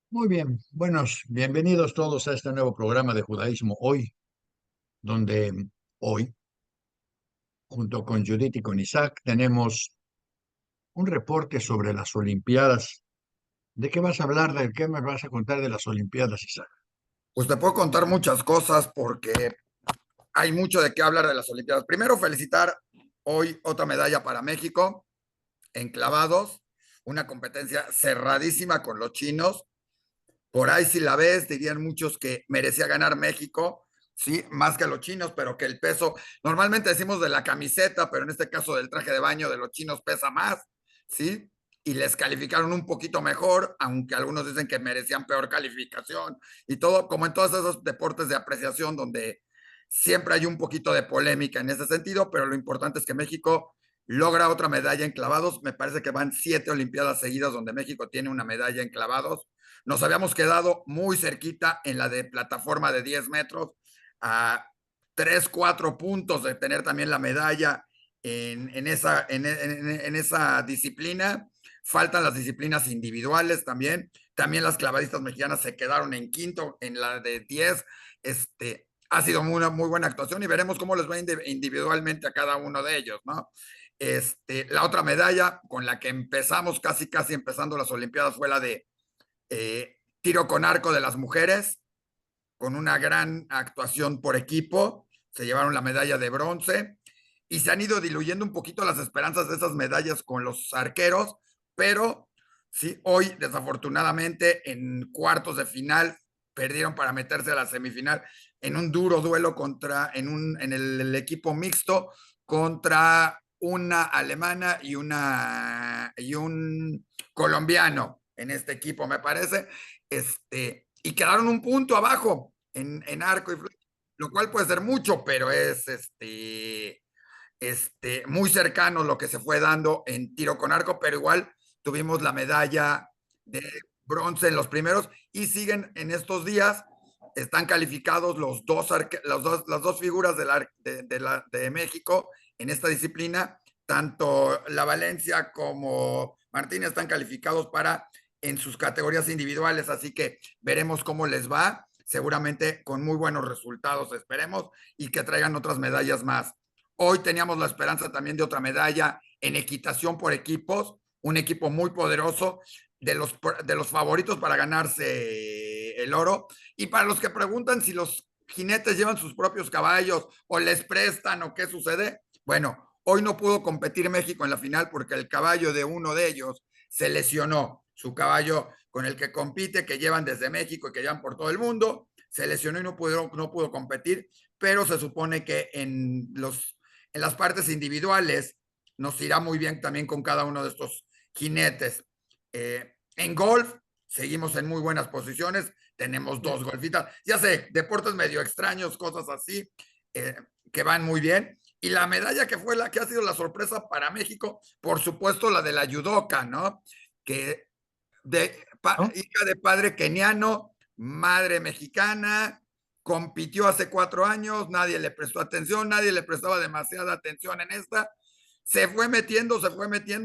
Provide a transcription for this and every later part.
Muy bien, buenos, bienvenidos todos a este nuevo programa de Judaísmo Hoy, donde hoy, junto con Judith y con Isaac, tenemos un reporte sobre las Olimpiadas. ¿De qué vas a hablar? ¿De qué me vas a contar de las Olimpiadas, Isaac? Pues te puedo contar muchas cosas porque hay mucho de qué hablar de las Olimpiadas. Primero, felicitar hoy otra medalla para México en clavados, una competencia cerradísima con los chinos. Por ahí si la ves, dirían muchos que merecía ganar México, sí, más que los chinos, pero que el peso, normalmente decimos de la camiseta, pero en este caso del traje de baño de los chinos pesa más, sí, y les calificaron un poquito mejor, aunque algunos dicen que merecían peor calificación y todo, como en todos esos deportes de apreciación donde siempre hay un poquito de polémica en ese sentido, pero lo importante es que México logra otra medalla en clavados. Me parece que van 7 Olimpiadas seguidas donde México tiene una medalla en clavados. Nos habíamos quedado muy cerquita en la de plataforma de 10 metros, a 3, 4 puntos de tener también la medalla en esa disciplina. Faltan las disciplinas individuales también. También las clavadistas mexicanas se quedaron en quinto en la de 10. Ha sido una muy buena actuación y veremos cómo les va individualmente a cada uno de ellos, ¿no? La otra medalla con la que empezamos, casi empezando las Olimpiadas, fue la de tiro con arco de las mujeres, con una gran actuación por equipo. Se llevaron la medalla de bronce y se han ido diluyendo un poquito las esperanzas de esas medallas con los arqueros, pero sí, hoy desafortunadamente en cuartos de final perdieron para meterse a la semifinal en un duro duelo en el equipo mixto contra una alemana y un colombiano en este equipo, me parece, y quedaron un punto abajo en arco y flecha, lo cual puede ser mucho, pero es muy cercano lo que se fue dando en tiro con arco, pero igual tuvimos la medalla de bronce en los primeros y siguen en estos días, están calificados las dos figuras de México en esta disciplina, tanto la Valencia como Martínez están calificados para en sus categorías individuales, así que veremos cómo les va, seguramente con muy buenos resultados, esperemos, y que traigan otras medallas más. Hoy teníamos la esperanza también de otra medalla en equitación por equipos, un equipo muy poderoso, de los favoritos para ganarse el oro. Y para los que preguntan si los jinetes llevan sus propios caballos o les prestan o qué sucede, bueno, hoy no pudo competir México en la final porque el caballo de uno de ellos se lesionó. Su caballo con el que compite, que llevan desde México y que llevan por todo el mundo, se lesionó y no pudo competir, pero se supone que en las partes individuales nos irá muy bien también con cada uno de estos jinetes. En golf seguimos en muy buenas posiciones, tenemos dos golfitas, ya sé, deportes medio extraños, cosas así, eh, que van muy bien. Y la medalla que fue la que ha sido la sorpresa para México, por supuesto, la de la judoka, ¿no? Que ¿No? hija de padre keniano, madre mexicana, compitió hace 4 años, nadie le prestó atención, nadie le prestaba demasiada atención en esta. Se fue metiendo,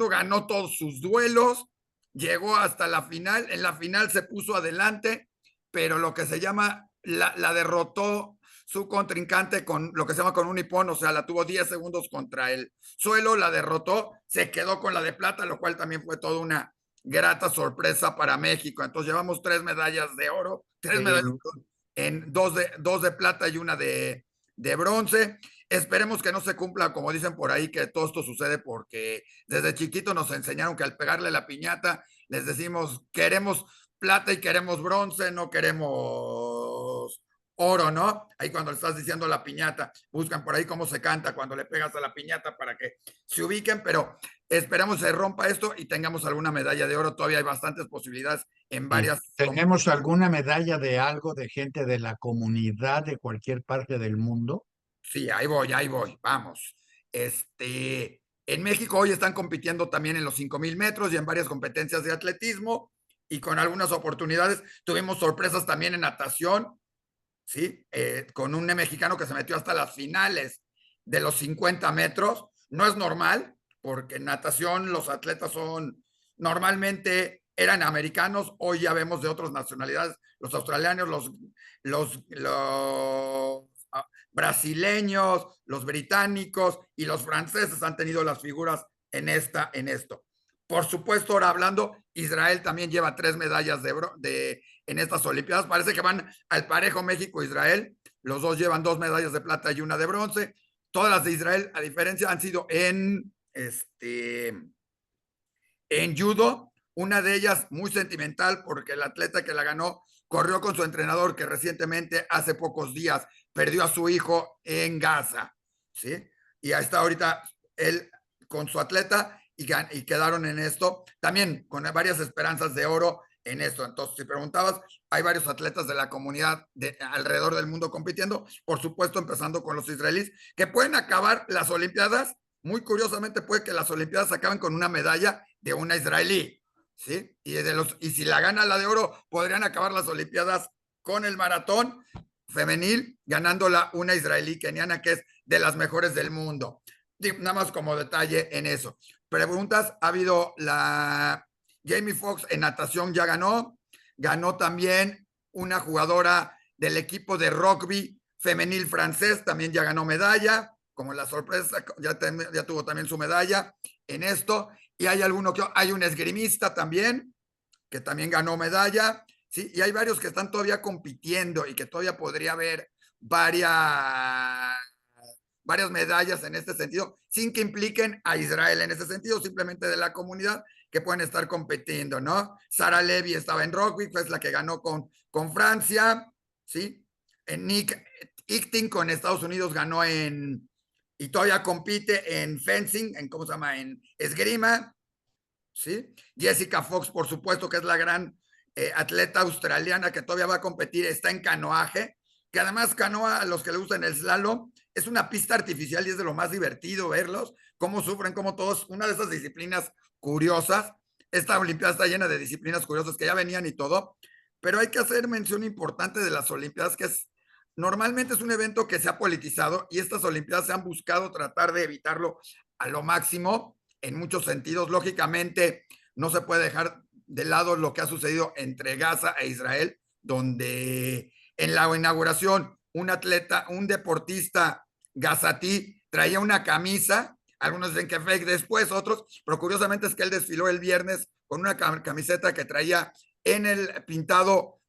ganó todos sus duelos, llegó hasta la final, en la final se puso adelante, pero lo que se llama, la derrotó su contrincante con lo que se llama con un hipón, o sea, la tuvo 10 segundos contra el suelo, la derrotó, se quedó con la de plata, lo cual también fue toda una grata sorpresa para México. Entonces llevamos 3 medallas de oro, 3 medallas Eh, en dos de plata y una de bronce. Esperemos que no se cumpla, como dicen por ahí, que todo esto sucede porque desde chiquito nos enseñaron que al pegarle la piñata les decimos queremos plata y queremos bronce, no queremos oro, ¿no? Ahí cuando le estás diciendo la piñata, buscan por ahí cómo se canta cuando le pegas a la piñata para que se ubiquen, pero esperamos se rompa esto y tengamos alguna medalla de oro. Todavía hay bastantes posibilidades en ¿Y varias tenemos competiciones. alguna medalla de algo de gente de la comunidad de cualquier parte del mundo? Sí, ahí voy, vamos. En México hoy están compitiendo también en los 5,000 metros y en varias competencias de atletismo y con algunas oportunidades. Tuvimos sorpresas también en natación, ¿sí? Con un mexicano que se metió hasta las finales de los 50 metros. No es normal, porque en natación los atletas son normalmente eran americanos, hoy ya vemos de otras nacionalidades, los australianos, los brasileños, los británicos y los franceses han tenido las figuras en esto. Por supuesto, ahora hablando, Israel también lleva 3 medallas en estas Olimpiadas. Parece que van al parejo México-Israel. Los dos llevan 2 medallas de plata y 1 de bronce. Todas las de Israel, a diferencia, han sido en judo. Una de ellas muy sentimental porque el atleta que la ganó corrió con su entrenador que recientemente, hace pocos días, perdió a su hijo en Gaza, ¿sí? Y ahí está ahorita él con su atleta y quedaron en esto, también con varias esperanzas de oro en esto. Entonces, si preguntabas, hay varios atletas de la comunidad alrededor del mundo compitiendo, por supuesto, empezando con los israelíes, que pueden acabar las Olimpiadas. Muy curiosamente, puede que las Olimpiadas acaben con una medalla de una israelí, ¿sí? Y si la gana la de oro, podrían acabar las Olimpiadas con el maratón femenil, ganándola una israelí keniana que es de las mejores del mundo. Nada más como detalle en eso. Preguntas, ha habido Jamie Foxx en natación, ya ganó también una jugadora del equipo de rugby femenil francés, también ya ganó medalla, como la sorpresa, ya tuvo también su medalla en esto. Y hay hay un esgrimista también, que también ganó medalla, ¿sí? Y hay varios que están todavía compitiendo y que todavía podría haber varias medallas en este sentido, sin que impliquen a Israel en ese sentido, simplemente de la comunidad que pueden estar compitiendo, ¿no? Sara Levy estaba en rugby, fue la que ganó con Francia, ¿sí? Nick Ichting con Estados Unidos ganó y todavía compite en fencing, ¿cómo se llama? En esgrima, ¿sí? Jessica Fox, por supuesto, que es la gran atleta australiana que todavía va a competir, está en canoaje, que además canoa, a los que le gustan el slalom, es una pista artificial y es de lo más divertido verlos, cómo sufren, cómo todos, una de esas disciplinas curiosas. Esta Olimpiada está llena de disciplinas curiosas que ya venían y todo, pero hay que hacer mención importante de las Olimpiadas, que normalmente es un evento que se ha politizado y estas Olimpiadas se han buscado tratar de evitarlo a lo máximo en muchos sentidos. Lógicamente, no se puede dejar de lado lo que ha sucedido entre Gaza e Israel, donde en la inauguración un deportista gazatí traía una camisa, algunos dicen que fake después, otros, pero curiosamente es que él desfiló el viernes con una camiseta que traía en el pintado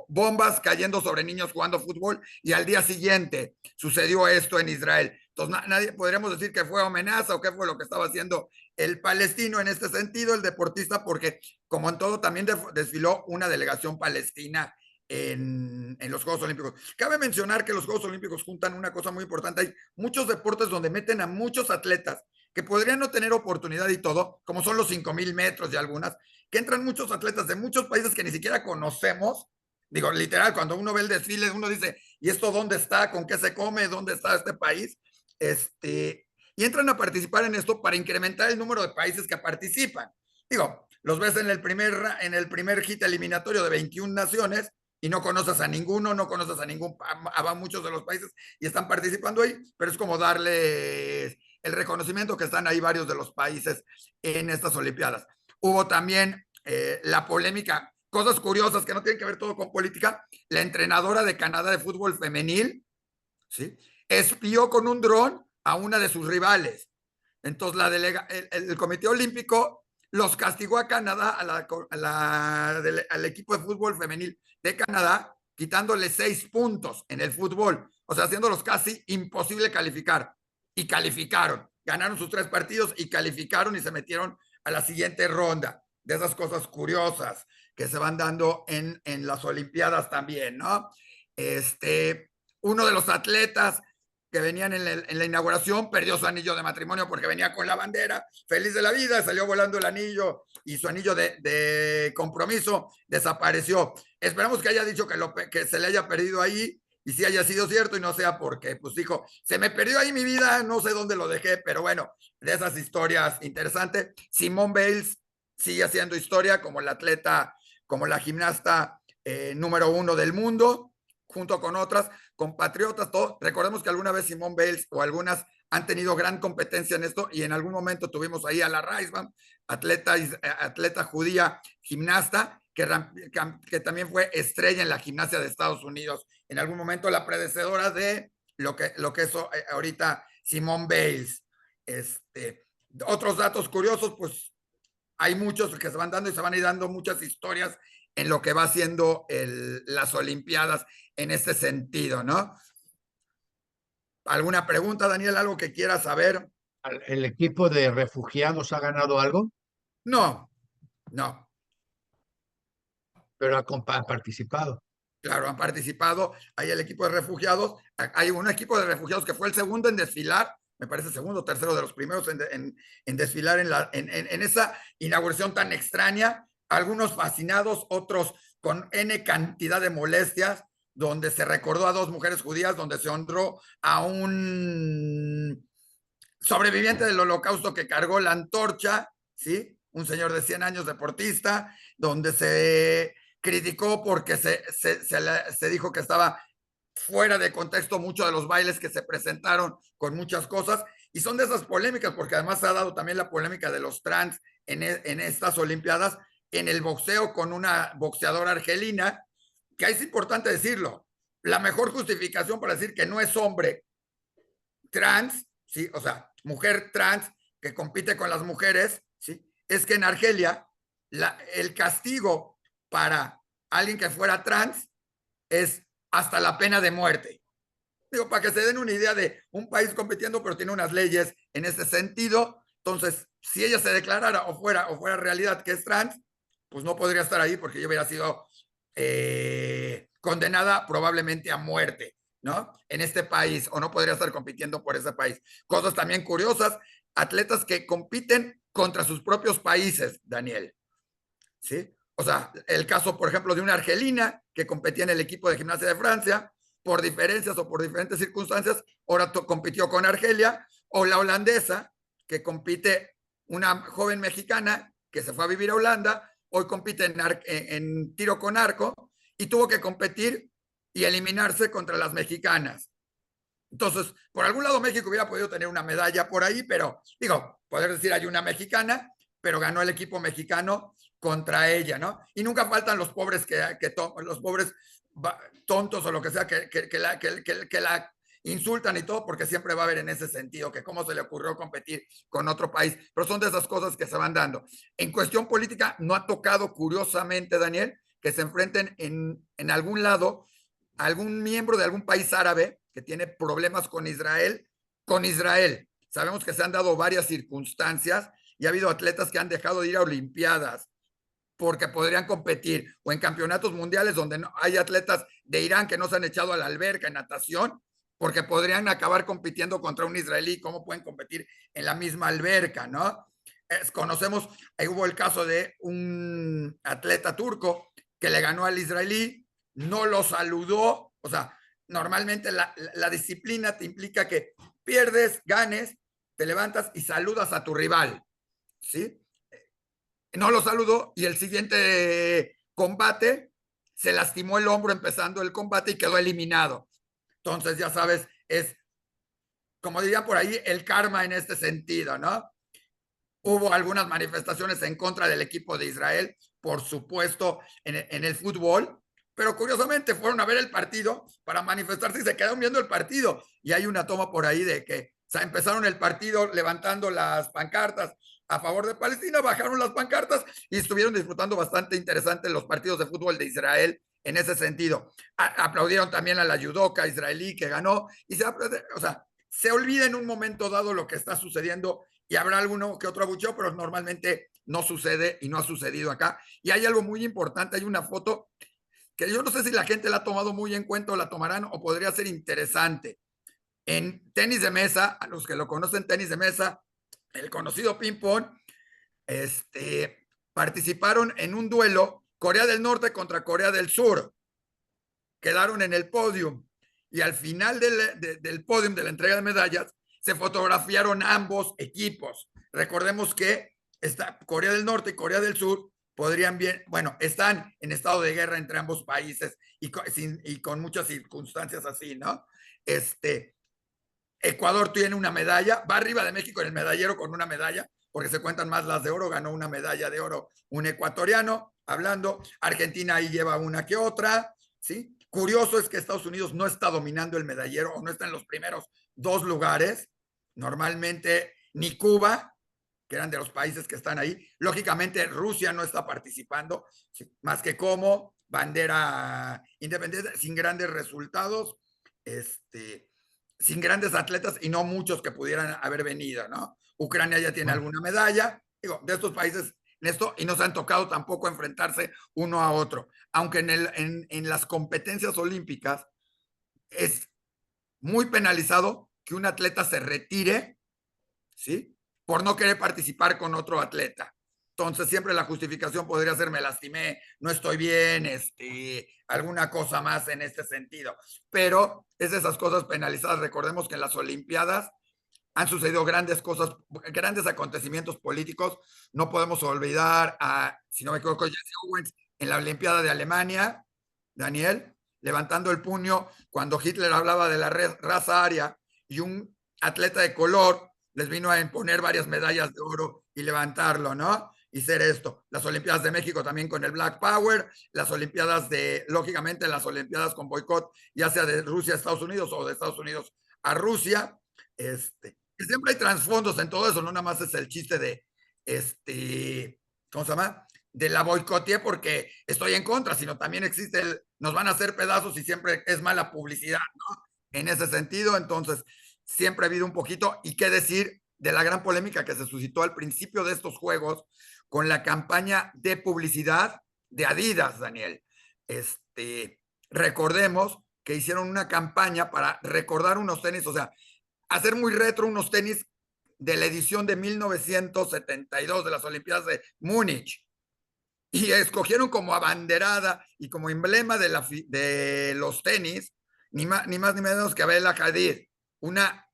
bombas cayendo sobre niños jugando fútbol, y al día siguiente sucedió esto en Israel. Entonces, nadie podríamos decir que fue amenaza o qué fue lo que estaba haciendo el palestino en este sentido, el deportista, porque como en todo también desfiló una delegación palestina en los Juegos Olímpicos. Cabe mencionar que los Juegos Olímpicos juntan una cosa muy importante. Hay muchos deportes donde meten a muchos atletas que podrían no tener oportunidad y todo, como son los 5,000 metros y algunas, que entran muchos atletas de muchos países que ni siquiera conocemos. Digo, literal, cuando uno ve el desfile, uno dice, ¿y esto dónde está? ¿Con qué se come? ¿Dónde está este país? Y entran a participar en esto para incrementar el número de países que participan. Digo, los ves en el primer hit eliminatorio de 21 naciones y no conoces a ninguno, no conoces a muchos de los países y están participando ahí, pero es como darles el reconocimiento que están ahí varios de los países en estas Olimpiadas. Hubo también la polémica, cosas curiosas que no tienen que ver todo con política. La entrenadora de Canadá de fútbol femenil, ¿sí?, espió con un dron a una de sus rivales. Entonces el Comité Olímpico los castigó a Canadá, al equipo de fútbol femenil de Canadá, quitándole 6 puntos en el fútbol, o sea, haciéndolos casi imposible calificar. Y calificaron, ganaron sus 3 partidos y calificaron y se metieron a la siguiente ronda. De esas cosas curiosas que se van dando en las Olimpiadas también, ¿no? Uno de los atletas que venían en la inauguración perdió su anillo de matrimonio porque venía con la bandera, feliz de la vida, salió volando el anillo y su anillo de compromiso desapareció. Esperamos que haya dicho que se le haya perdido ahí y si haya sido cierto y no sea porque, pues dijo, se me perdió ahí mi vida, no sé dónde lo dejé, pero bueno, de esas historias interesantes. Simone Biles sigue haciendo historia como la atleta, como la gimnasta número 1 del mundo, junto con otras compatriotas, todo. Recordemos que alguna vez Simone Biles o algunas han tenido gran competencia en esto y en algún momento tuvimos ahí a la Reisman, atleta judía, gimnasta, que también fue estrella en la gimnasia de Estados Unidos. En algún momento la predecesora de lo que es ahorita Simone Biles. Otros datos curiosos, pues hay muchos que se van dando y se van a ir dando muchas historias en lo que va siendo las Olimpiadas en este sentido, ¿no? ¿Alguna pregunta, Daniel? ¿Algo que quieras saber? ¿El equipo de refugiados ha ganado algo? No, no. Pero ha participado. Claro, han participado. Hay el equipo de refugiados. Hay un equipo de refugiados que fue el segundo en desfilar, me parece segundo o tercero de los primeros en desfilar en esa inauguración tan extraña. Algunos fascinados, otros con N cantidad de molestias, donde se recordó a dos mujeres judías, donde se honró a un sobreviviente del holocausto que cargó la antorcha, ¿sí? Un señor de 100 años deportista, donde se criticó porque se dijo que estaba fuera de contexto muchos de los bailes que se presentaron con muchas cosas, y son de esas polémicas, porque además se ha dado también la polémica de los trans en estas Olimpiadas, en el boxeo con una boxeadora argelina, que es importante decirlo, la mejor justificación para decir que no es hombre trans, ¿sí? O sea, mujer trans que compite con las mujeres, ¿sí? Es que en Argelia el castigo para alguien que fuera trans es hasta la pena de muerte. Digo, para que se den una idea de un país compitiendo, pero tiene unas leyes en ese sentido. Entonces, si ella se declarara o fuera realidad que es trans, pues no podría estar ahí porque yo hubiera sido condenada probablemente a muerte, ¿no? En este país, o no podría estar compitiendo por ese país. Cosas también curiosas, atletas que compiten contra sus propios países, Daniel, ¿sí? O sea, el caso, por ejemplo, de una argelina que competía en el equipo de gimnasia de Francia, por diferencias o por diferentes circunstancias, ahora compitió con Argelia, o la holandesa, que compite, una joven mexicana que se fue a vivir a Holanda, hoy compite en tiro con arco y tuvo que competir y eliminarse contra las mexicanas. Entonces, por algún lado México hubiera podido tener una medalla por ahí, pero digo, poder decir hay una mexicana, pero ganó el equipo mexicano contra ella, ¿no? Y nunca faltan los pobres los pobres tontos o lo que sea que la insultan y todo, porque siempre va a haber en ese sentido que cómo se le ocurrió competir con otro país, pero son de esas cosas que se van dando. En cuestión política, no ha tocado, curiosamente, Daniel, que se enfrenten en algún lado algún miembro de algún país árabe que tiene problemas con Israel. Sabemos que se han dado varias circunstancias y ha habido atletas que han dejado de ir a Olimpiadas porque podrían competir, o en campeonatos mundiales donde no, hay atletas de Irán que no se han echado a la alberca en natación porque podrían acabar compitiendo contra un israelí. ¿Cómo pueden competir en la misma alberca, no? Conocemos, ahí hubo el caso de un atleta turco que le ganó al israelí, no lo saludó. O sea, normalmente la disciplina te implica que pierdes, ganes, te levantas y saludas a tu rival, ¿sí? No lo saludó y el siguiente combate se lastimó el hombro empezando el combate y quedó eliminado. Entonces, ya sabes, es, como diría por ahí, el karma en este sentido, ¿no? Hubo algunas manifestaciones en contra del equipo de Israel, por supuesto, en el fútbol, pero curiosamente fueron a ver el partido para manifestarse y se quedaron viendo el partido. Y hay una toma por ahí de que, o sea, empezaron el partido levantando las pancartas a favor de Palestina, bajaron las pancartas y estuvieron disfrutando bastante interesante los partidos de fútbol de Israel en ese sentido. Aplaudieron también a la judoka israelí que ganó y o sea, se olvida en un momento dado lo que está sucediendo y habrá alguno que otro abucheo, pero normalmente no sucede y no ha sucedido acá. Y hay algo muy importante, hay una foto que yo no sé si la gente la ha tomado muy en cuenta o la tomarán o podría ser interesante. En tenis de mesa, a los que lo conocen tenis de mesa, el conocido ping-pong, participaron en un duelo Corea del Norte contra Corea del Sur. Quedaron en el podio y al final del podio de la entrega de medallas se fotografiaron ambos equipos. Recordemos que Corea del Norte y Corea del Sur podrían bien, bueno, están en estado de guerra entre ambos países y con muchas circunstancias así, ¿no? Ecuador tiene una medalla, va arriba de México en el medallero con una medalla, porque se cuentan más las de oro, ganó una medalla de oro un ecuatoriano, hablando, Argentina ahí lleva una que otra, ¿sí? Curioso es que Estados Unidos no está dominando el medallero o no está en los primeros dos lugares, normalmente ni Cuba, que eran de los países que están ahí, lógicamente Rusia no está participando, ¿sí? Más que como bandera independiente, sin grandes resultados, sin grandes atletas y no muchos que pudieran haber venido, ¿no? Ucrania ya tiene alguna medalla, digo, de estos países en esto, y no se han tocado tampoco enfrentarse uno a otro, aunque en las competencias olímpicas es muy penalizado que un atleta se retire, ¿sí? Por no querer participar con otro atleta. Entonces siempre la justificación podría ser me lastimé, no estoy bien, alguna cosa más en este sentido. Pero es de esas cosas penalizadas. Recordemos que en las Olimpiadas han sucedido grandes cosas, grandes acontecimientos políticos. No podemos olvidar a, si no me equivoco, Jesse Owens en la Olimpiada de Alemania, Daniel, levantando el puño cuando Hitler hablaba de la raza aria y un atleta de color les vino a imponer varias medallas de oro y levantarlo, ¿no? Y ser esto. Las Olimpiadas de México también con el Black Power, las Olimpiadas lógicamente, las Olimpiadas con boicot, ya sea de Rusia a Estados Unidos o de Estados Unidos a Rusia. Siempre hay trasfondos en todo eso, no nada más es el chiste de, ¿cómo se llama? De la boicoteé porque estoy en contra, sino también existe nos van a hacer pedazos y siempre es mala publicidad, ¿no? En ese sentido, entonces, siempre ha habido un poquito, y qué decir de la gran polémica que se suscitó al principio de estos juegos con la campaña de publicidad de Adidas, Daniel. Recordemos que hicieron una campaña para recordar unos tenis, o sea, hacer muy retro unos tenis de la edición de 1972 de las Olimpiadas de Múnich. Y escogieron como abanderada y como emblema de los tenis, ni más ni menos que Bella Hadid, una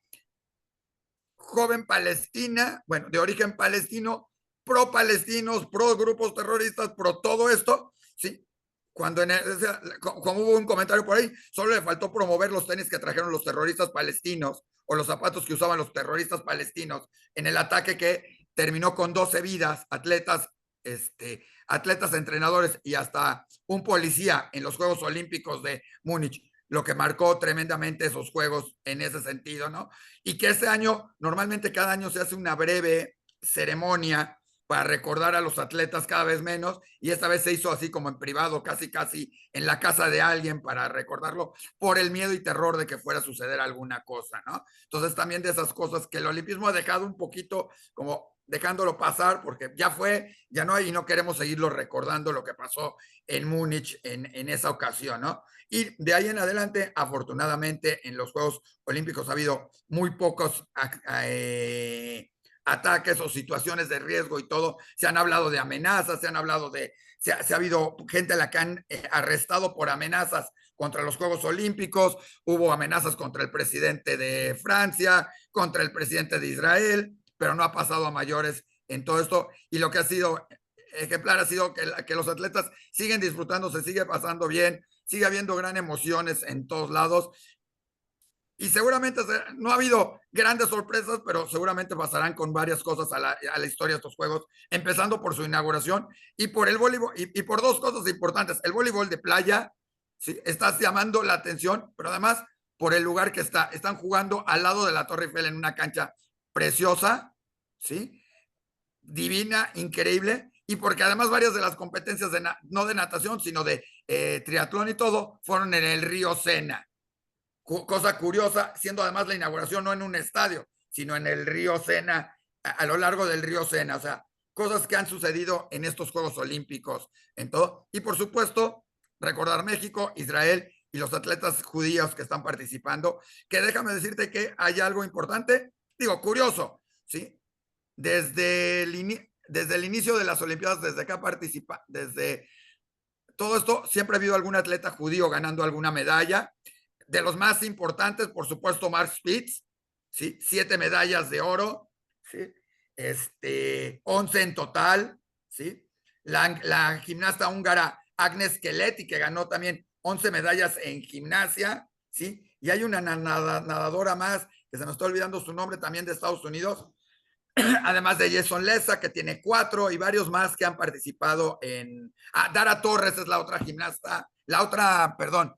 joven palestina, bueno, de origen palestino, pro palestinos, pro grupos terroristas, pro todo esto, ¿sí? Cuando como hubo un comentario por ahí, solo le faltó promover los tenis que trajeron los terroristas palestinos o los zapatos que usaban los terroristas palestinos en el ataque que terminó con 12 vidas, atletas, entrenadores y hasta un policía en los Juegos Olímpicos de Múnich, lo que marcó tremendamente esos Juegos en ese sentido, ¿no? Y que ese año, normalmente cada año se hace una breve ceremonia para recordar a los atletas cada vez menos, y esta vez se hizo así como en privado, casi en la casa de alguien para recordarlo, por el miedo y terror de que fuera a suceder alguna cosa, ¿no? Entonces también de esas cosas que el olimpismo ha dejado un poquito como dejándolo pasar, porque ya fue, ya no hay, y no queremos seguirlo recordando lo que pasó en Múnich en esa ocasión, ¿no? Y de ahí en adelante, afortunadamente, en los Juegos Olímpicos ha habido muy pocos ataques o situaciones de riesgo y todo. Se han hablado de amenazas, se han hablado se ha habido gente a la que han arrestado por amenazas contra los Juegos Olímpicos, hubo amenazas contra el presidente de Francia, contra el presidente de Israel, pero no ha pasado a mayores en todo esto. Y lo que ha sido ejemplar ha sido que los atletas siguen disfrutando, se sigue pasando bien, sigue habiendo gran emociones en todos lados. Y seguramente no ha habido grandes sorpresas, pero seguramente pasarán con varias cosas a la historia de estos Juegos, empezando por su inauguración y por el voleibol, y por dos cosas importantes. El voleibol de playa, ¿sí? Está llamando la atención, pero además por el lugar que está. Están jugando al lado de la Torre Eiffel en una cancha preciosa, ¿sí? Divina, increíble, y porque además varias de las competencias, no de natación, sino de triatlón y todo, fueron en el río Sena. Cosa curiosa, siendo además la inauguración no en un estadio, sino en el río Sena, a lo largo del río Sena. O sea, cosas que han sucedido en estos Juegos Olímpicos, en todo. Y por supuesto, recordar México, Israel y los atletas judíos que están participando, que déjame decirte que hay algo importante, digo, curioso, ¿sí? Desde el inicio de las Olimpiadas, desde acá desde todo esto, siempre ha habido algún atleta judío ganando alguna medalla. De los más importantes, por supuesto, Mark Spitz, ¿sí? 7 medallas de oro, ¿sí? 11 en total, ¿sí? la gimnasta húngara Agnes Keleti, que ganó también 11 medallas en gimnasia, ¿sí? Y hay una nadadora más, que se me está olvidando su nombre, también de Estados Unidos, además de Jason Leza, que tiene 4, y varios más que han participado en... Dara Torres es la otra gimnasta, perdón,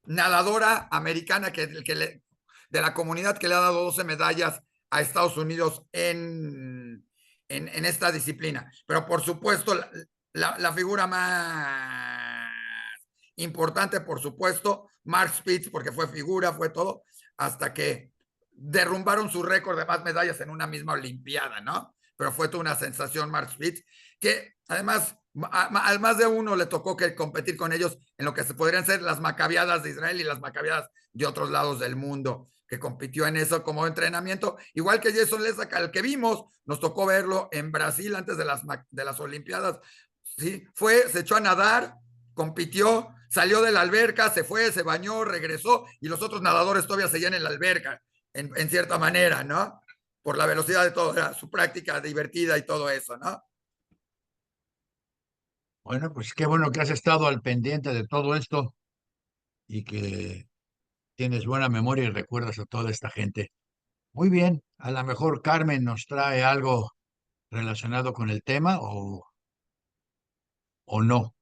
nadadora americana de la comunidad que le ha dado 12 medallas a Estados Unidos en esta disciplina. Pero por supuesto, la figura más importante, por supuesto, Mark Spitz, porque fue figura, fue todo, hasta que derrumbaron su récord de más medallas en una misma Olimpiada, ¿no? Pero fue toda una sensación Mark Spitz, que además al más de uno le tocó que competir con ellos en lo que se podrían ser las macabiadas de Israel y las macabiadas de otros lados del mundo, que compitió en eso como entrenamiento, igual que Jason Lesaca, el que vimos, nos tocó verlo en Brasil antes de las Olimpiadas, ¿sí? Se echó a nadar, compitió, salió de la alberca, se fue, se bañó, regresó, y los otros nadadores todavía seguían en la alberca, en cierta manera, ¿no? Por la velocidad de todo, era su práctica divertida y todo eso, ¿no? Bueno, pues qué bueno que has estado al pendiente de todo esto y que tienes buena memoria y recuerdas a toda esta gente. Muy bien, a lo mejor Carmen nos trae algo relacionado con el tema o no.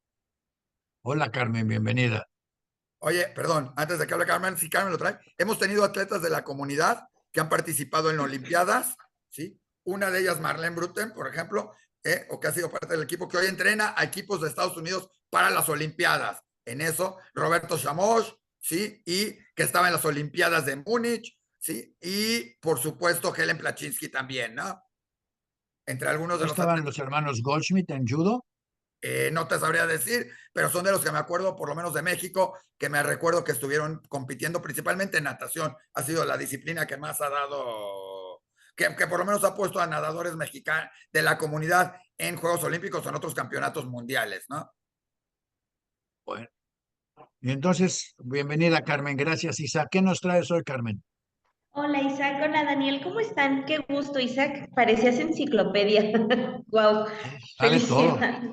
Hola Carmen, bienvenida. Oye, perdón, antes de que hable Carmen, si Carmen lo trae, hemos tenido atletas de la comunidad que han participado en Olimpiadas, ¿sí? Una de ellas, Marlene Bruten, por ejemplo, o que ha sido parte del equipo que hoy entrena a equipos de Estados Unidos para las Olimpiadas. En eso, Roberto Chamoch, ¿sí? Y que estaba en las Olimpiadas de Múnich, ¿sí? Y, por supuesto, Helen Plachinsky también, ¿no? Entre algunos ¿No de los estaban atletas. los hermanos Goldschmidt en judo? No te sabría decir, pero son de los que me acuerdo, por lo menos de México, que me recuerdo que estuvieron compitiendo principalmente en natación. Ha sido la disciplina que más ha dado, que por lo menos ha puesto a nadadores mexicanos de la comunidad en Juegos Olímpicos o en otros campeonatos mundiales, ¿no? Bueno, y entonces, bienvenida Carmen, gracias Isa. ¿Qué nos traes hoy, Carmen? Hola Isaac, hola Daniel, ¿cómo están? Qué gusto, Isaac, parecías enciclopedia. Wow, Sabes todo. felicidades.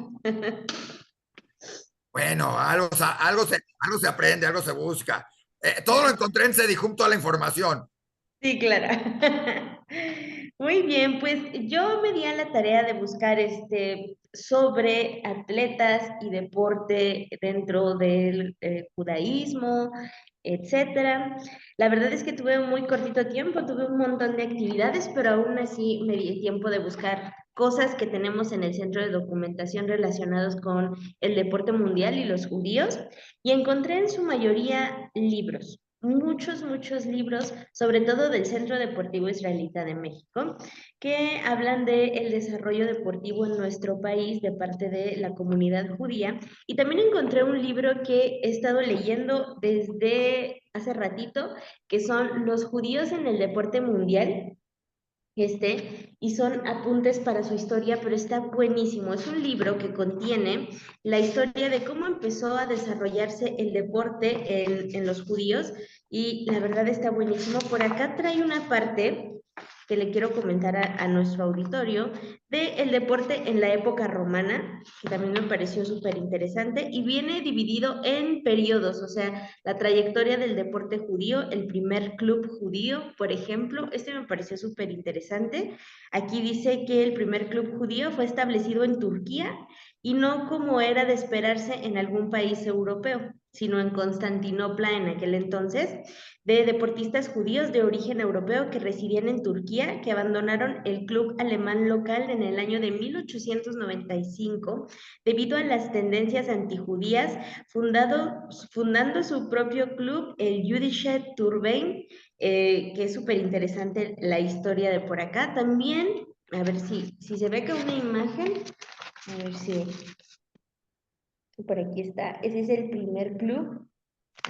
Bueno, algo se aprende, algo se busca. Todo lo encontré en Sedijum, toda la información. Sí, claro. Muy bien, pues yo me di a la tarea de buscar sobre atletas y deporte dentro del judaísmo, etcétera. La verdad es que tuve muy cortito tiempo, tuve un montón de actividades, pero aún así me di tiempo de buscar cosas que tenemos en el centro de documentación relacionados con el deporte mundial y los judíos, y encontré en su mayoría libros. Muchos libros, sobre todo del Centro Deportivo Israelita de México, que hablan del desarrollo deportivo en nuestro país de parte de la comunidad judía. Y también encontré un libro que he estado leyendo desde hace ratito, que son Los judíos en el deporte mundial, y son apuntes para su historia, pero está buenísimo. Es un libro que contiene la historia de cómo empezó a desarrollarse el deporte en los judíos, y la verdad está buenísimo. Por acá trae una parte que le quiero comentar a nuestro auditorio del deporte en la época romana, que también me pareció súper interesante, y viene dividido en periodos, o sea, la trayectoria del deporte judío, el primer club judío, por ejemplo, me pareció súper interesante. Aquí dice que el primer club judío fue establecido en Turquía y no como era de esperarse en algún país europeo, sino en Constantinopla en aquel entonces, de deportistas judíos de origen europeo que residían en Turquía, que abandonaron el club alemán local en el año de 1895 debido a las tendencias antijudías, fundando su propio club, el Jüdische Turbine, que es súper interesante la historia de por acá. También, a ver si se ve acá una imagen, a ver si por aquí está. Ese es el primer club.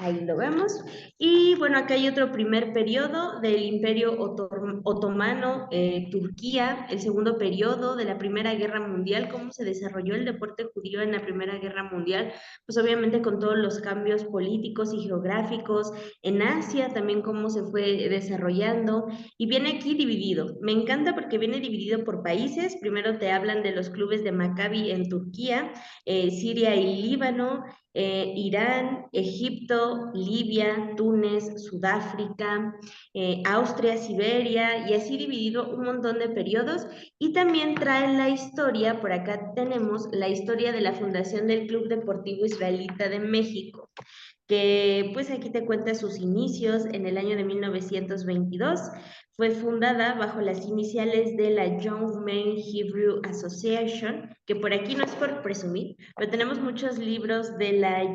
Ahí lo vemos. Y bueno, acá hay otro primer periodo del Imperio Otomano, Turquía, el segundo periodo de la Primera Guerra Mundial, cómo se desarrolló el deporte judío en la Primera Guerra Mundial, pues obviamente con todos los cambios políticos y geográficos, en Asia también cómo se fue desarrollando, y viene aquí dividido. Me encanta porque viene dividido por países. Primero te hablan de los clubes de Maccabi en Turquía, Siria y Líbano, Irán, Egipto, Libia, Túnez, Sudáfrica, Austria, Siberia, y así dividido un montón de periodos. Y también traen la historia, por acá tenemos la historia de la fundación del Club Deportivo Israelita de México, que pues aquí te cuenta sus inicios en el año de 1922. Fue fundada bajo las iniciales de la Young Men Hebrew Association, que por aquí no es por presumir, pero tenemos muchos libros de la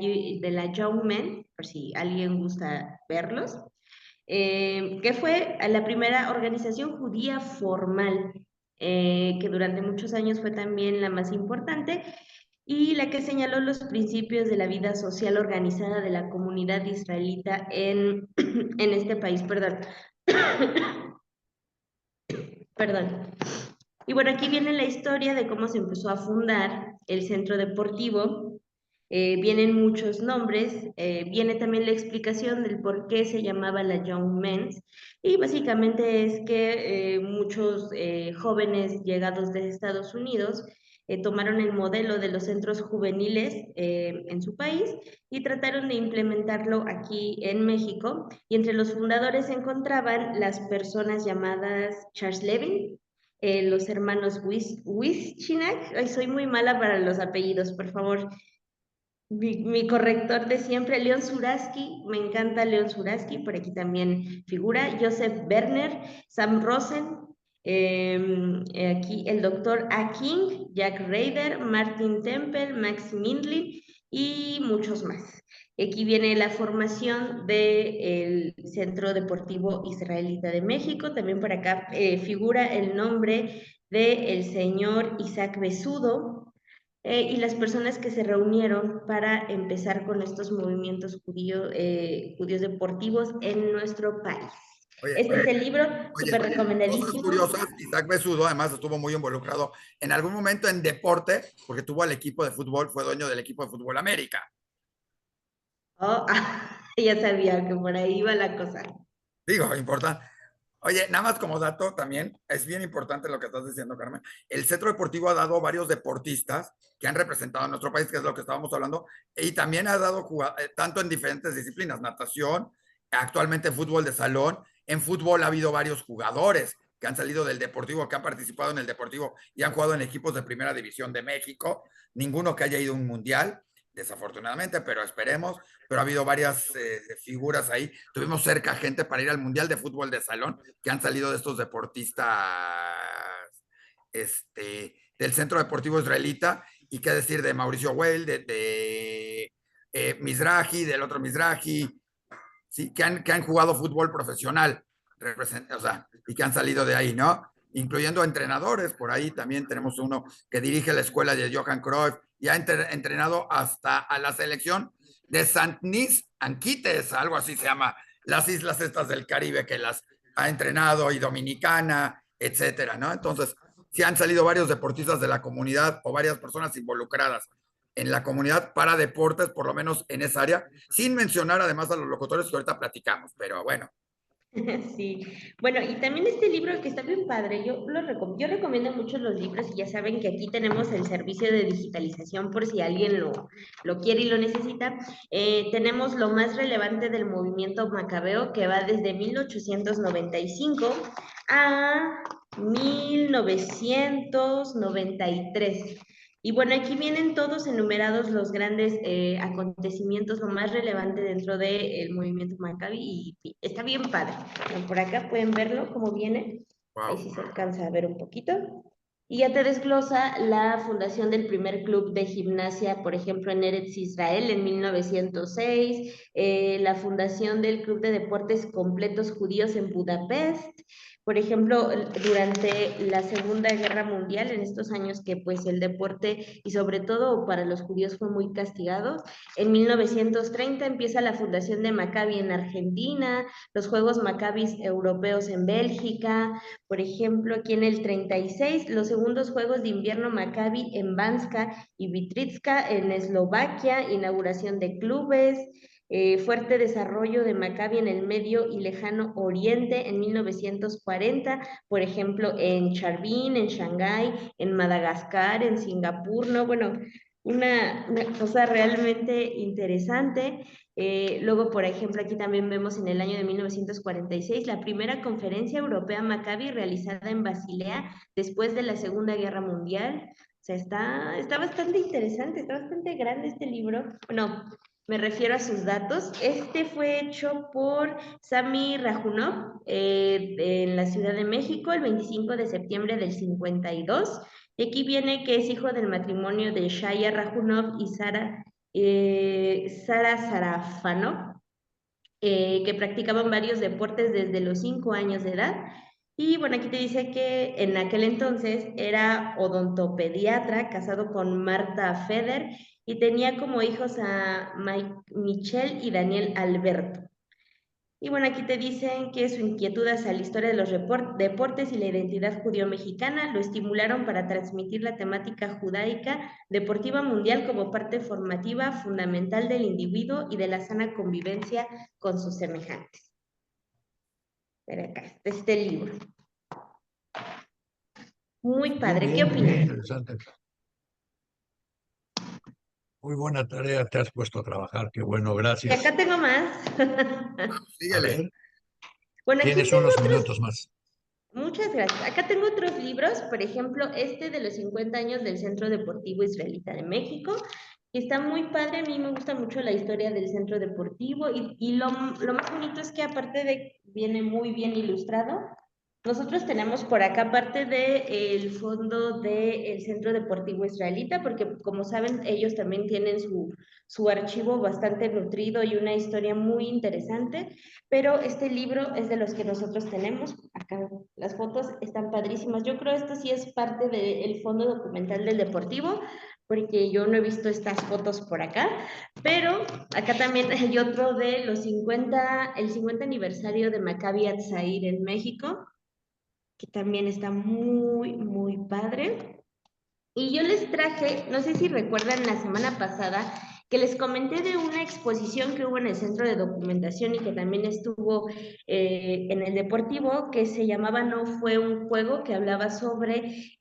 Young Men, por si alguien gusta verlos, que fue la primera organización judía formal, que durante muchos años fue también la más importante, y la que señaló los principios de la vida social organizada de la comunidad israelita en este país, perdón. Perdón. Y bueno, aquí viene la historia de cómo se empezó a fundar el centro deportivo. Vienen muchos nombres, viene también la explicación del por qué se llamaba la Young Men's, y básicamente es que muchos jóvenes llegados de Estados Unidos tomaron el modelo de los centros juveniles en su país y trataron de implementarlo aquí en México, y entre los fundadores se encontraban las personas llamadas Charles Levin, los hermanos Wischinak. Ay, soy muy mala para los apellidos, por favor. Mi corrector de siempre, Leon Suraski, me encanta Leon Suraski, por aquí también figura, Joseph Werner, Sam Rosen, aquí el doctor A. King, Jack Rader, Martin Temple, Max Mindlin y muchos más. Aquí viene la formación del Centro Deportivo Israelita de México. También por acá figura el nombre del señor Isaac Besudo, y las personas que se reunieron para empezar con estos movimientos judíos deportivos en nuestro país. Oye, Este es el libro, súper cosas recomendadísimo. curiosas, Isaac Besudo además estuvo muy involucrado en algún momento en deporte, porque tuvo al equipo de fútbol, fue dueño del equipo de fútbol América. Oh, ya sabía que por ahí iba la cosa. Digo, importante. Oye, nada más como dato también, es bien importante lo que estás diciendo, Carmen. El Centro Deportivo ha dado varios deportistas que han representado a nuestro país, que es lo que estábamos hablando, y también ha dado tanto en diferentes disciplinas, natación, actualmente fútbol de salón. En fútbol ha habido varios jugadores que han salido del Deportivo, que han participado en el Deportivo y han jugado en equipos de Primera División de México. Ninguno que haya ido a un mundial, desafortunadamente, pero esperemos. Pero ha habido varias figuras ahí. Tuvimos cerca gente para ir al Mundial de Fútbol de Salón que han salido de estos deportistas del Centro Deportivo Israelita. Y qué decir de Mauricio Weil, de Mizrahi, del otro Mizrahi, ¿sí? que han jugado fútbol profesional, o sea, y que han salido de ahí, ¿no? Incluyendo entrenadores, por ahí también tenemos uno que dirige la escuela de Johan Cruyff y ha entrenado hasta a la selección de Saint-Nis Anquites, algo así se llama, las islas estas del Caribe que las ha entrenado, y Dominicana, etcétera, ¿no? Entonces, sí han salido varios deportistas de la comunidad o varias personas involucradas en la comunidad para deportes, por lo menos en esa área, sin mencionar además a los locutores que ahorita platicamos, pero bueno. Sí, bueno, y también este libro que está bien padre, yo recomiendo mucho los libros, y ya saben que aquí tenemos el servicio de digitalización por si alguien lo quiere y lo necesita. Tenemos lo más relevante del movimiento macabeo, que va desde 1895 a 1993. Y bueno, aquí vienen todos enumerados los grandes acontecimientos, lo más relevante dentro del movimiento Maccabi, y está bien padre. Por acá pueden verlo como viene, ahí Wow. sí se alcanza a ver un poquito. Y ya te desglosa la fundación del primer club de gimnasia, por ejemplo, en Eretz Israel en 1906, la fundación del Club de Deportes Completos Judíos en Budapest, Por ejemplo, durante la Segunda Guerra Mundial, en estos años que pues el deporte y sobre todo para los judíos fue muy castigado, en 1930 empieza la fundación de Maccabi en Argentina, los Juegos Maccabis europeos en Bélgica, por ejemplo, aquí en el 36, los segundos Juegos de Invierno Maccabi en Banska y Bystrica en Eslovaquia, inauguración de clubes, fuerte desarrollo de Maccabi en el Medio y Lejano Oriente en 1940, por ejemplo, en Charbin, en Shanghái, en Madagascar, en Singapur, ¿no? Bueno, una cosa realmente interesante. Luego, por ejemplo, aquí también vemos en el año de 1946 la primera conferencia europea Maccabi realizada en Basilea después de la Segunda Guerra Mundial. O sea, está bastante interesante, está bastante grande este libro. Bueno, me refiero a sus datos. Este fue hecho por Sami Rajunov en la Ciudad de México el 25 de septiembre del 52. Y aquí viene que es hijo del matrimonio de Shaya Rajunov y Sara Sarafanov, que practicaban varios deportes desde los 5 años de edad. Y bueno, aquí te dice que en aquel entonces era odontopediatra, casado con Marta Feder, y tenía como hijos a Michelle y Daniel Alberto. Y bueno, aquí te dicen que su inquietud hacia la historia de los deportes y la identidad judío-mexicana lo estimularon para transmitir la temática judaica deportiva mundial como parte formativa fundamental del individuo y de la sana convivencia con sus semejantes. Pero acá está este libro. Muy padre, ¿qué Bien, muy opinas? interesante. Muy buena tarea te has puesto a trabajar, qué bueno, Y gracias. acá tengo más. A Síguele. ver, Bueno, aquí tienes tengo unos otros. minutos más. Muchas gracias. Acá tengo otros libros, por ejemplo, este de los 50 años del Centro Deportivo Israelita de México, que está muy padre. A mí me gusta mucho la historia del centro deportivo y lo más bonito es que aparte de viene muy bien ilustrado, nosotros tenemos por acá parte del fondo del Centro Deportivo Israelita, porque como saben, ellos también tienen su archivo bastante nutrido y una historia muy interesante, pero este libro es de los que nosotros tenemos. Acá las fotos están padrísimas. Yo creo que esto sí es parte del fondo documental del Deportivo, porque yo no he visto estas fotos por acá, pero acá también hay otro de el 50 aniversario de Maccabi Hatzair en México, que también está muy, muy padre. Y yo les traje, no sé si recuerdan la semana pasada, que les comenté de una exposición que hubo en el Centro de Documentación y que también estuvo en el Deportivo, que se llamaba No fue un juego, que hablaba sobre,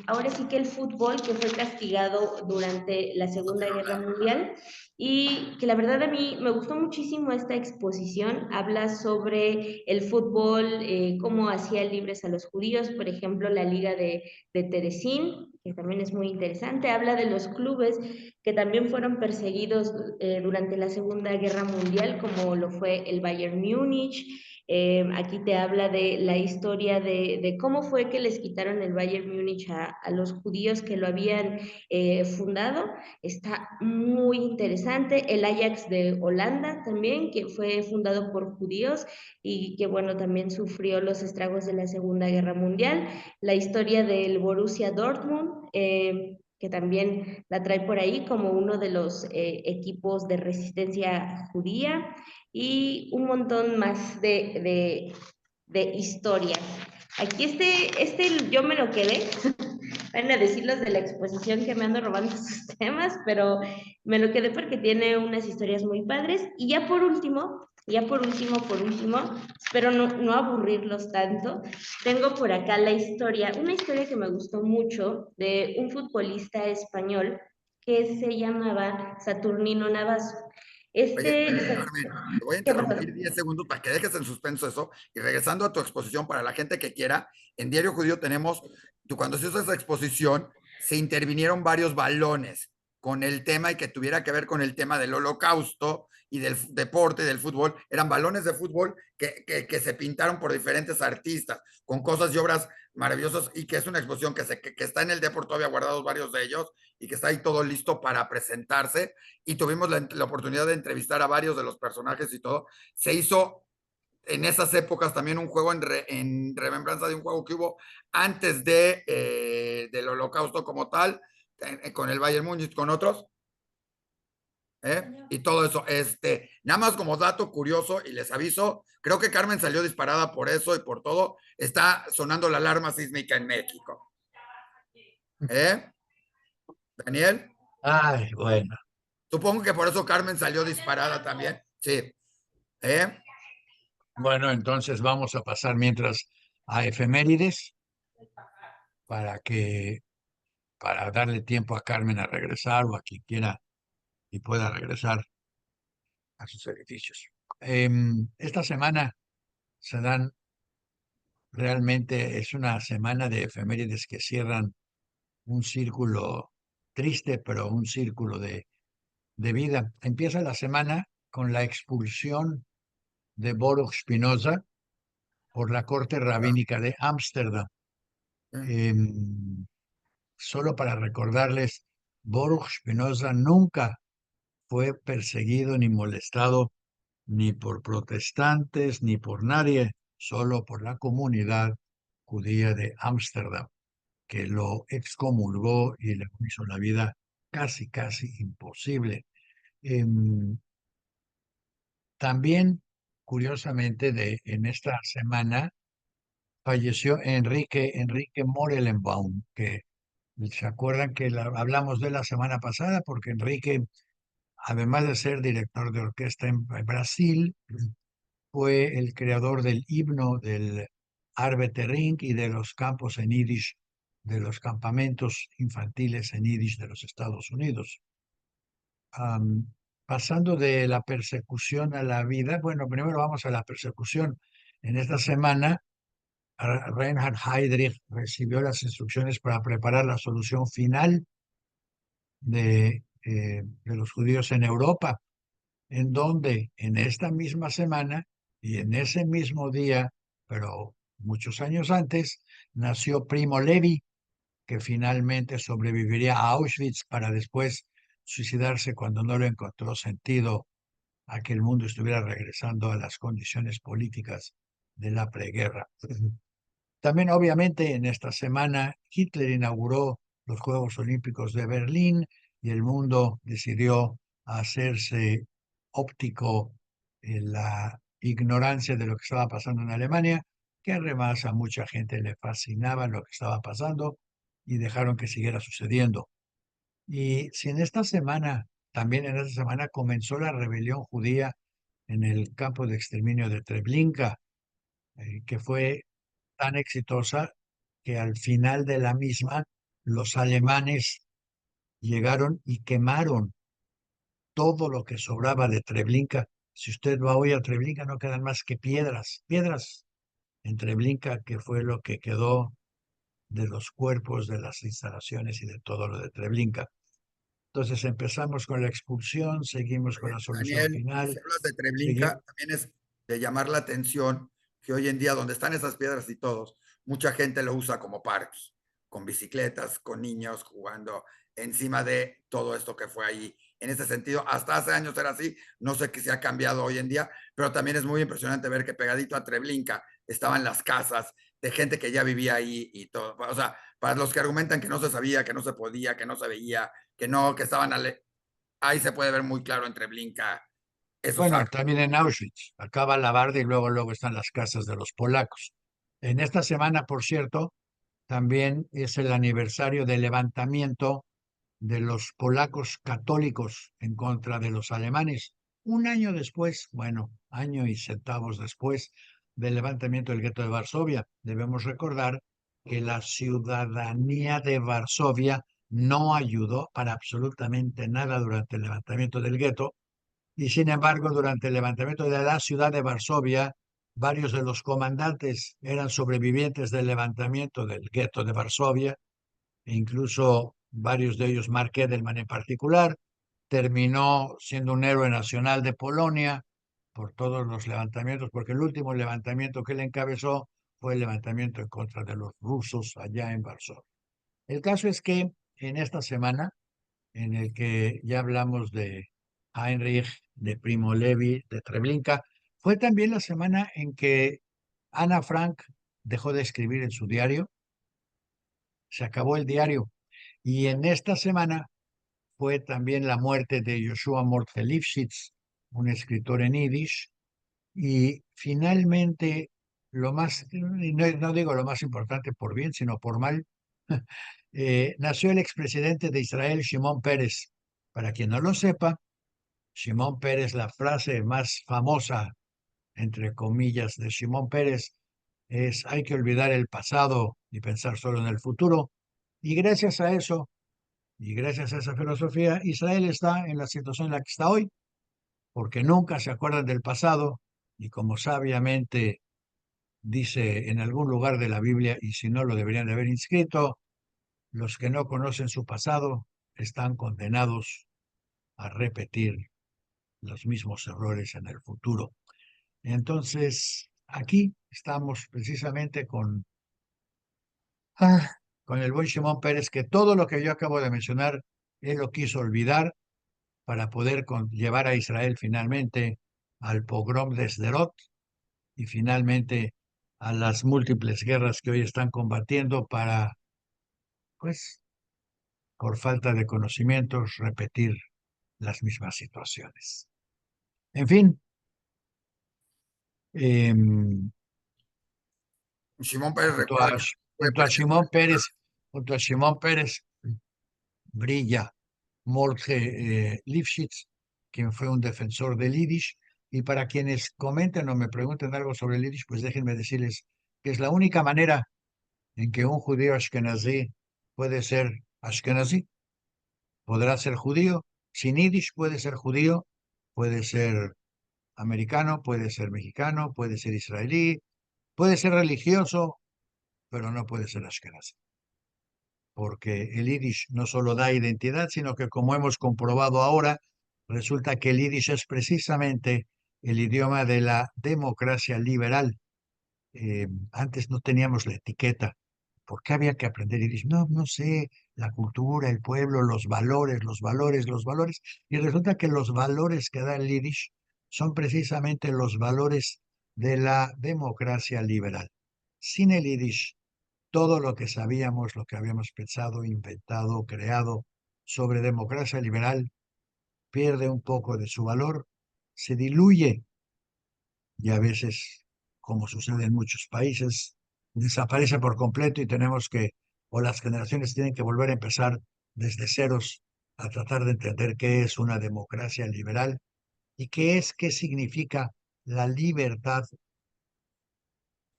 ahora sí que el fútbol que fue castigado durante la Segunda Guerra Mundial, y que la verdad a mí me gustó muchísimo esta exposición. Habla sobre el fútbol, cómo hacía libres a los judíos, por ejemplo, la Liga de Terezín, que también es muy interesante. Habla de los clubes que también fueron perseguidos durante la Segunda Guerra Mundial, como lo fue el Bayern Múnich. Aquí te habla de la historia de cómo fue que les quitaron el Bayern Múnich a los judíos que lo habían fundado. Está muy interesante. El Ajax de Holanda también, que fue fundado por judíos y que bueno, también sufrió los estragos de la Segunda Guerra Mundial. La historia del Borussia Dortmund, que también la trae por ahí como uno de los equipos de resistencia judía, y un montón más de historias. Aquí yo me lo quedé. Van a decir los de la exposición que me ando robando sus temas, pero me lo quedé porque tiene unas historias muy padres. Y ya por último, espero no aburrirlos tanto, tengo por acá una historia que me gustó mucho de un futbolista español que se llamaba Saturnino Navazo. Oye, Carmen, te voy a ¿Qué interrumpir pasó? 10 segundos para que dejes en suspenso eso y regresando a tu exposición para la gente que quiera, en Diario Judío tenemos, cuando se hizo esa exposición, se intervinieron varios balones con el tema y que tuviera que ver con el tema del holocausto y del deporte, del fútbol. Eran balones de fútbol que se pintaron por diferentes artistas con cosas y obras maravillosas y que es una exposición que está en el Deport todavía guardados varios de ellos y que está ahí todo listo para presentarse y tuvimos la oportunidad de entrevistar a varios de los personajes y todo. Se hizo en esas épocas también un juego en remembranza de un juego que hubo antes del Holocausto como tal, con el Bayern Múnich, con otros. Y todo eso, nada más como dato curioso, y les aviso, creo que Carmen salió disparada por eso y por todo, está sonando la alarma sísmica en México. Daniel, Ay, bueno. supongo que por eso Carmen salió disparada también. Sí. Bueno, entonces vamos a pasar mientras a efemérides para darle tiempo a Carmen a regresar o a quien quiera y pueda regresar a sus edificios. Esta semana se dan, realmente es una semana de efemérides que cierran un círculo triste, pero un círculo de vida. Empieza la semana con la expulsión de Baruch Spinoza por la corte rabínica de Ámsterdam. Solo para recordarles, Baruch Spinoza nunca fue perseguido ni molestado ni por protestantes ni por nadie, solo por la comunidad judía de Ámsterdam, que lo excomulgó y le hizo la vida casi, casi imposible. Em, También, curiosamente, en esta semana falleció Enrique Morelenbaum, que se acuerdan que hablamos de la semana pasada, porque Enrique, además de ser director de orquesta en Brasil, fue el creador del himno del Arbetering y de los campos en Yiddish, de los campamentos infantiles en Yiddish de los Estados Unidos. Pasando de la persecución a la vida, bueno, primero vamos a la persecución. En esta semana, Reinhard Heydrich recibió las instrucciones para preparar la solución final de los judíos en Europa, en donde en esta misma semana y en ese mismo día, pero muchos años antes, nació Primo Levi, que finalmente sobreviviría a Auschwitz para después suicidarse cuando no le encontró sentido a que el mundo estuviera regresando a las condiciones políticas de la preguerra. También, obviamente, en esta semana Hitler inauguró los Juegos Olímpicos de Berlín y el mundo decidió hacerse óptico en la ignorancia de lo que estaba pasando en Alemania, que además a mucha gente le fascinaba lo que estaba pasando y dejaron que siguiera sucediendo. Y si en esta semana, también en esta semana comenzó la rebelión judía en el campo de exterminio de Treblinka, que fue tan exitosa que al final de la misma los alemanes llegaron y quemaron todo lo que sobraba de Treblinka. Si usted va hoy a Treblinka no quedan más que piedras, piedras en Treblinka, que fue lo que quedó de los cuerpos de las instalaciones y de todo lo de Treblinka. Entonces empezamos con la expulsión, seguimos con la solución Daniel, y si final, hablas de seguimos. Treblinka, también es de llamar la atención que hoy en día, donde están esas piedras y todos, mucha gente lo usa como parque, con bicicletas, con niños jugando encima de todo esto que fue ahí. En ese sentido, hasta hace años era así, no sé qué se ha cambiado hoy en día, pero también es muy impresionante ver que pegadito a Treblinka estaban las casas de gente que ya vivía ahí y todo. O sea, para los que argumentan que no se sabía, que no se podía, que no se veía, que no, que estaban ahí se puede ver muy claro entre Blinka esos Bueno, actos. también en Auschwitz, acaba la barda y luego están las casas de los polacos. En esta semana, por cierto, también es el aniversario del levantamiento de los polacos católicos en contra de los alemanes. Un año después, bueno, año y centavos después del levantamiento del gueto de Varsovia, debemos recordar que la ciudadanía de Varsovia no ayudó para absolutamente nada durante el levantamiento del gueto y sin embargo, durante el levantamiento de la ciudad de Varsovia, varios de los comandantes eran sobrevivientes del levantamiento del gueto de Varsovia, e incluso varios de ellos, Mark Edelman en particular, terminó siendo un héroe nacional de Polonia por todos los levantamientos, porque el último levantamiento que él encabezó fue el levantamiento en contra de los rusos allá en Varsovia. El caso es que en esta semana, en el que ya hablamos de Heinrich, de Primo Levi, de Treblinka, Fue también la semana en que Ana Frank dejó de escribir en su diario, se acabó el diario. Y en esta semana fue también la muerte de Joshua Mordechai Lifshitz, un escritor en Yiddish. Y finalmente, lo más, y no digo lo más importante por bien, sino por mal, nació el expresidente de Israel, Shimon Peres. Para quien no lo sepa, Shimon Peres, la frase más famosa, entre comillas, de Shimon Peres es: hay que olvidar el pasado y pensar solo en el futuro. Y gracias a eso, y gracias a esa filosofía, Israel está en la situación en la que está hoy, porque nunca se acuerdan del pasado, y como sabiamente dice en algún lugar de la Biblia, y si no lo deberían de haber inscrito, los que no conocen su pasado están condenados a repetir los mismos errores en el futuro. Entonces, aquí estamos precisamente con el buen Shimon Peres, que todo lo que yo acabo de mencionar, él lo quiso olvidar para poder llevar a Israel finalmente al pogrom de Sderot y finalmente a las múltiples guerras que hoy están combatiendo para, pues, por falta de conocimientos, repetir las mismas situaciones. En fin, eh, Shimon Peres, junto a, recuerda que fue junto a Shimon presidente. Peres, junto a Shimon Peres brilla Mordechai Lifshitz, quien fue un defensor del Yiddish. Y para quienes comenten o me pregunten algo sobre el Yiddish, pues déjenme decirles que es la única manera en que un judío ashkenazí puede ser ashkenazí, podrá ser judío. Sin Yiddish puede ser judío, puede ser americano, puede ser mexicano, puede ser israelí, puede ser religioso, pero no puede ser ashkenazí. Porque el Yiddish no solo da identidad, sino que, como hemos comprobado ahora, resulta que el Yiddish es precisamente el idioma de la democracia liberal. Antes no teníamos la etiqueta. ¿Por qué había que aprender Yiddish? No, no sé, la cultura, el pueblo, los valores, los valores, los valores. Y resulta que los valores que da el Yiddish son precisamente los valores de la democracia liberal. Sin el Yiddish, todo lo que sabíamos, lo que habíamos pensado, inventado, creado sobre democracia liberal pierde un poco de su valor, se diluye y a veces, como sucede en muchos países, desaparece por completo y tenemos que, o las generaciones tienen que volver a empezar desde ceros a tratar de entender qué es una democracia liberal y qué significa la libertad.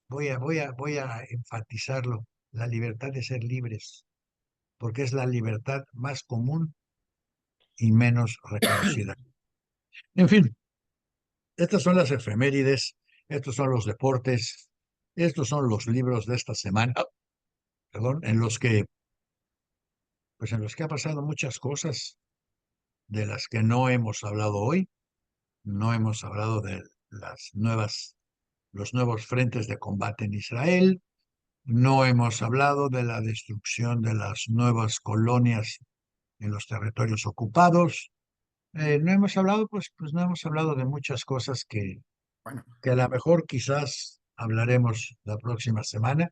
Voy a enfatizarlo, la libertad de ser libres, porque es la libertad más común y menos reconocida. En fin, estas son las efemérides, estos son los deportes, estos son los libros de esta semana, perdón, pues en los que ha pasado muchas cosas de las que no hemos hablado hoy. No hemos hablado de los nuevos frentes de combate en Israel. No hemos hablado de la destrucción de las nuevas colonias en los territorios ocupados. No hemos hablado, pues no hemos hablado de muchas cosas Bueno, que a lo mejor quizás hablaremos la próxima semana,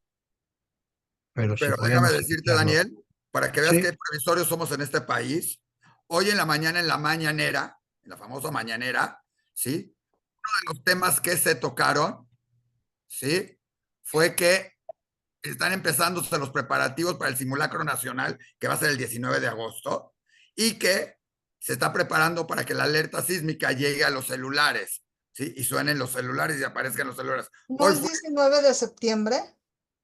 pero si pero déjame podemos decirte, evitarlo. Daniel, para que veas Sí, qué previsorios somos en este país. Hoy en la mañana, en la mañanera, en la famosa mañanera, ¿sí? Los temas que se tocaron, ¿sí? Fue que están empezándose los preparativos para el simulacro nacional, que va a ser el 19 de agosto, y que se está preparando para que la alerta sísmica llegue a los celulares, ¿sí? Y suenen los celulares y aparezcan los celulares. ¿No Hoy es fue, 19 de septiembre?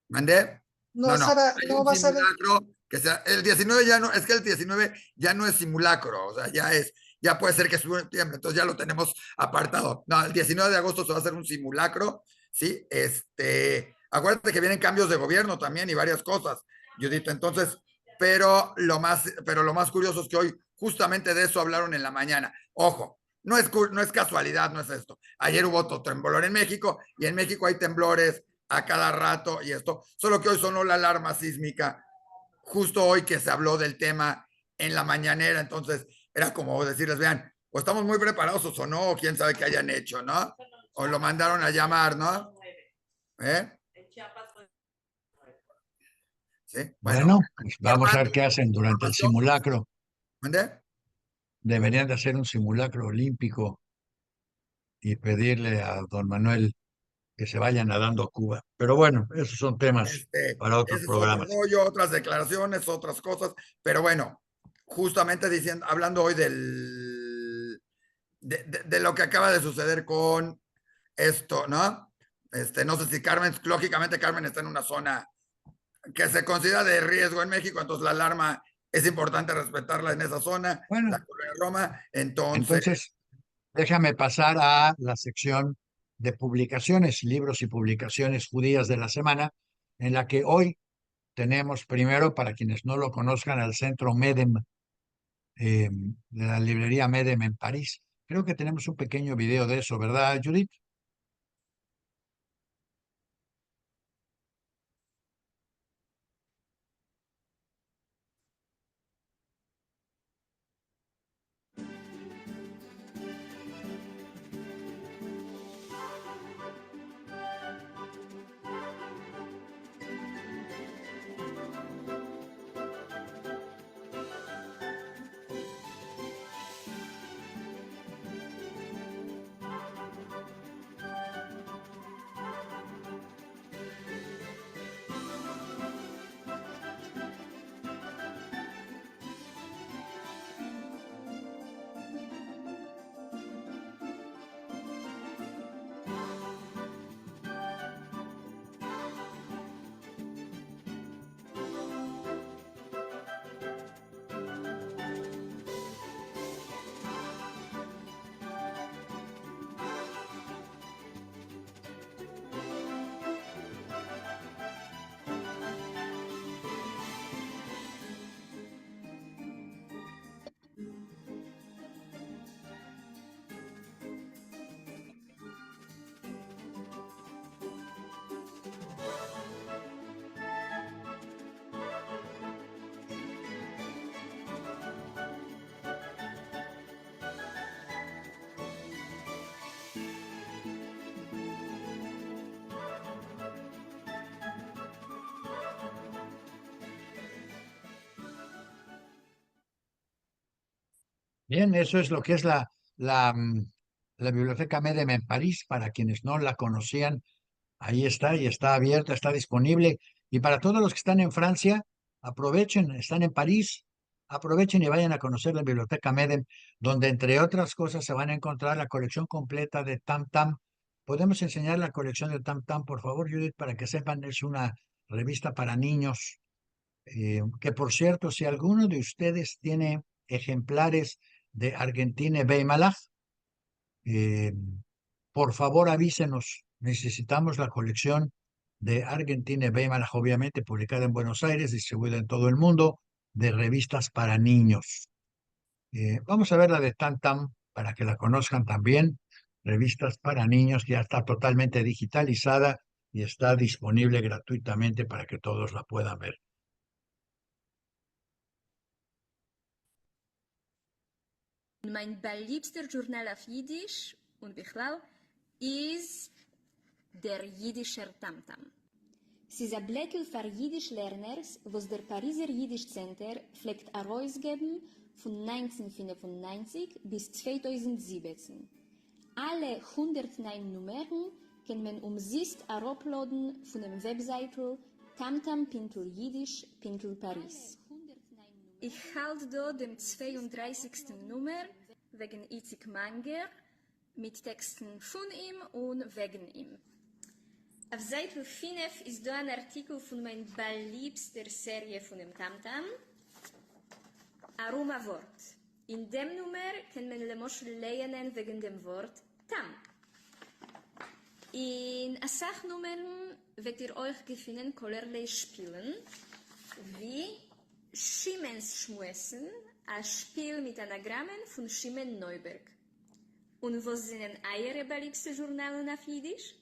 ¿mandé? No, No, hay no un va a ser. simulacro que sea, el 19 ya no, es que el 19 ya no es simulacro, o sea, ya puede ser que suba en tiempo, entonces ya lo tenemos apartado. No, el 19 de agosto se va a hacer un simulacro, ¿sí? Acuérdate que vienen cambios de gobierno también y varias cosas, Judith, entonces, pero lo más curioso es que hoy justamente de eso hablaron en la mañana. Ojo, no es casualidad, no es esto. Ayer hubo otro temblor en México y en México hay temblores a cada rato y esto, solo que hoy sonó la alarma sísmica, justo hoy que se habló del tema en la mañanera, entonces era como decirles, vean, o estamos muy preparados o no, o quién sabe qué hayan hecho, ¿no? o lo mandaron a llamar, ¿no? ¿Eh? Sí, Bueno, pues vamos a ver importante qué hacen durante el información. simulacro. ¿Mande? Deberían de hacer un simulacro olímpico y pedirle a don Manuel que se vaya nadando a Cuba. Pero bueno, esos son temas para otros Ese es otro programas. rollo, otras declaraciones, otras cosas, pero bueno, justamente diciendo, hablando hoy de lo que acaba de suceder con esto, ¿no? No sé si Carmen, lógicamente Carmen está en una zona que se considera de riesgo en México, entonces la alarma es importante respetarla en esa zona, la Bueno, colonia Roma, entonces, entonces déjame pasar a la sección de publicaciones, libros y publicaciones judías de la semana, en la que hoy tenemos primero, para quienes no lo conozcan, al Centro Medem, de la librería Medem en París. Creo que tenemos un pequeño video de eso, ¿verdad, Judith? Bien, eso es lo que es la Biblioteca Medem en París, para quienes no la conocían. Ahí está y está abierta, está disponible. Y para todos los que están en Francia, aprovechen, están en París, aprovechen y vayan a conocer la Biblioteca Medem, donde entre otras cosas se van a encontrar la colección completa de Tam Tam. ¿Podemos enseñar la colección de Tam Tam, por favor, Judith, para que sepan? Es una revista para niños, que por cierto, si alguno de ustedes tiene ejemplares de Argentine Weimar, eh, por favor, avísenos. Necesitamos la colección de Argentina Weimar, obviamente publicada en Buenos Aires, distribuida en todo el mundo, de revistas para niños. Vamos a ver la de Tam Tam para que la conozcan también. Revistas para niños, ya está totalmente digitalizada y está disponible gratuitamente para que todos la puedan ver. Mein beliebster Journal auf Jiddisch und Bichlal ist der Jiddischer Tamtam. Es ist ein Blättel für Jiddisch-Lerners, was der Pariser Jiddisch Center pflegt herausgeben von 1995 bis 2017. Alle 109 Nummern kann man umsonst herabladen von dem Webseite tamtam.jiddisch.paris. Ich halte da dem 32. Nummer wegen Itzik Manger mit Texten von ihm und wegen ihm. Auf Seite 5 ist da ein Artikel von meiner beliebsten Serie von dem Tamtam, Aroma Wort. In dem Nummer kann man lemoschel lernen wegen dem Wort Tam. In Asachnummern wird ihr euch gefunden kollerlei Spielen, wie Schiemens Schmuessen, ein Spiel mit Anagrammen von Schiemen Neuberg. Und was sind eure beliebsten Journalen auf Jiddisch?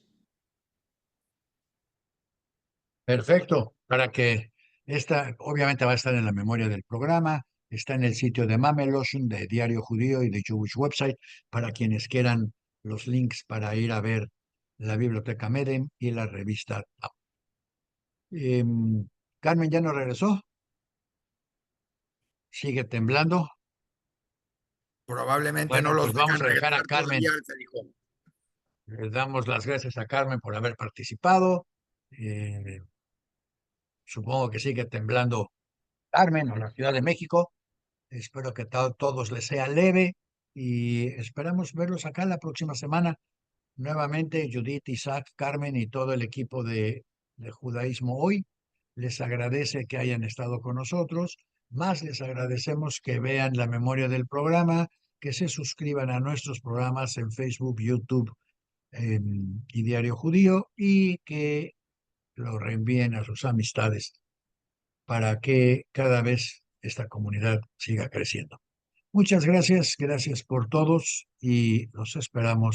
Perfecto, para que esta obviamente va a estar en la memoria del programa, está en el sitio de Mameloshun, de Diario Judío y de Jewish Website, para quienes quieran los links para ir a ver la Biblioteca Medem y la revista TAM. Carmen ya no regresó. Sigue temblando. Probablemente no Bueno, los pues vamos dejan a dejar a regresar Carmen. todavía, se dijo. Le damos las gracias a Carmen por haber participado. Supongo que sigue temblando Carmen o la Ciudad de México. Espero que todos les sea leve y esperamos verlos acá la próxima semana. Nuevamente, Judith, Isaac, Carmen y todo el equipo de Judaísmo Hoy les agradece que hayan estado con nosotros. Más les agradecemos que vean la memoria del programa, que se suscriban a nuestros programas en Facebook, YouTube y Diario Judío y que lo reenvíen a sus amistades para que cada vez esta comunidad siga creciendo. Muchas gracias, gracias por todos y los esperamos